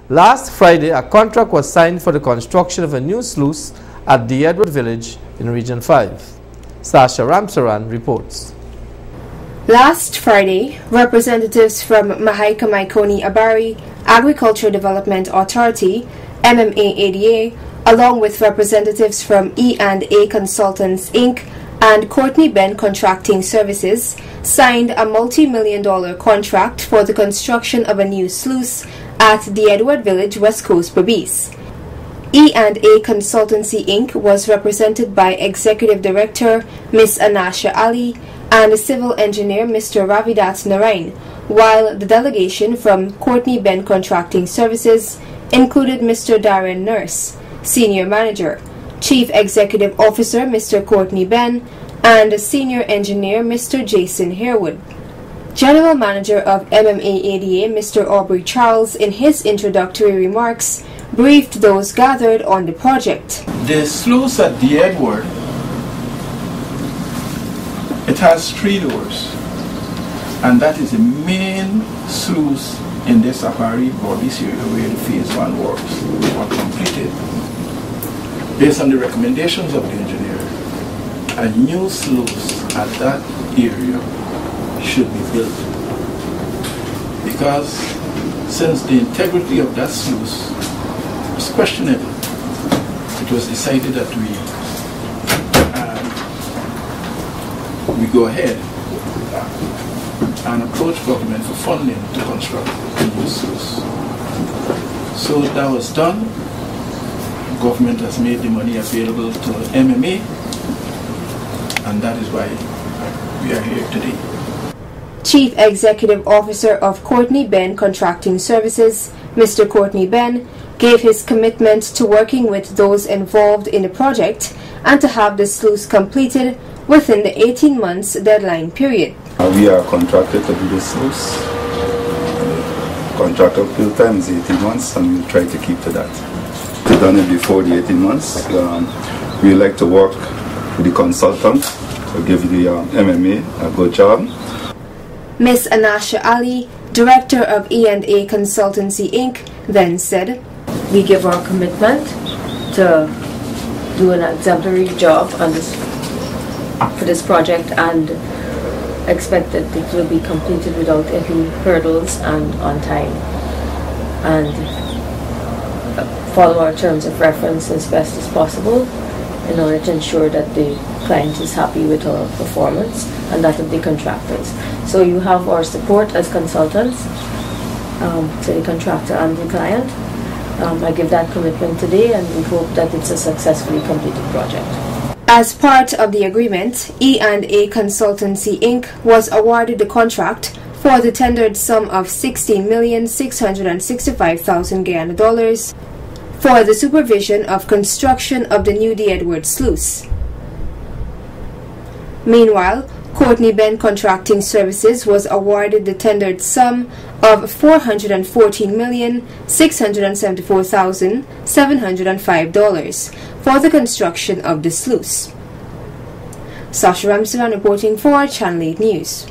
Last Friday, a contract was signed for the construction of a new sluice at the Edward Village in Region 5. Sasha Ramsaran reports. Last Friday, representatives from Mahaika Maikoni Abari Agriculture Development Authority, MMA-ADA, along with representatives from E&A Consultants Inc. and Courtney Ben Contracting Services, signed a multi-million-dollar contract for the construction of a new sluice at the Edward Village, West Coast, Berbice. E&A Consultancy Inc. was represented by Executive Director Ms. Anasha Ali and Civil Engineer Mr. Ravidat Narain, while the delegation from Courtney Ben Contracting Services included Mr. Darren Nurse, Senior Manager, Chief Executive Officer Mr. Courtney Ben, and Senior Engineer Mr. Jason Harewood. General Manager of MMA-ADA Mr. Aubrey Charles, in his introductory remarks, briefed those gathered on the project. The sluice at the Edward, it has 3 doors, and that is the main sluice in the Safari Berbice area where the phase 1 works were completed. Based on the recommendations of the engineer, a new sluice at that area should be built, because since the integrity of that sluice was questionable, it was decided that we go ahead and approach government for funding to construct a new sluice. So that was done. Government has made the money available to MMA, and that is why we are here today. Chief Executive Officer of Courtney Ben Contracting Services, Mr. Courtney Ben, gave his commitment to working with those involved in the project and to have the sluice completed within the 18 months deadline period. We are contracted to do the sluice. Contract up till times 18 months, and we'll try to keep to that. We've done it before the 18 months. We like to work with the consultant to give the MMA a good job. Ms. Anasha Ali, Director of E&A Consultancy Inc., then said, "We give our commitment to do an exemplary job on for this project and expect that it will be completed without any hurdles and on time, and follow our terms of reference as best as possible in order to ensure that the client is happy with our performance, and that of the contractors. So you have our support as consultants to the contractor and the client. I give that commitment today, and we hope that it's a successfully completed project." As part of the agreement, E&A Consultancy Inc. was awarded the contract for the tendered sum of $16,665,000 Guyana dollars for the supervision of construction of the new The Edward Sluice. Meanwhile, Courtney Ben Contracting Services was awarded the tendered sum of $414,674,705 for the construction of the sluice. Sasha Ramsaran reporting for Channel 8 News.